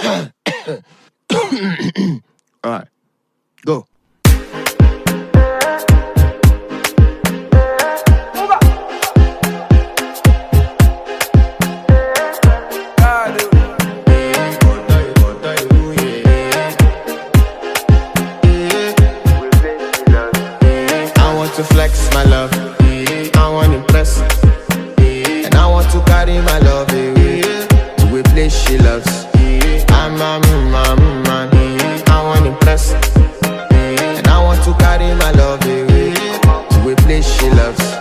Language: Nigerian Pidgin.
Alright, go. To flex my love, I want to impress, and I want to carry my love away to a place she loves. I'm a man, I want to impress, and I want to carry my love away to a place she loves.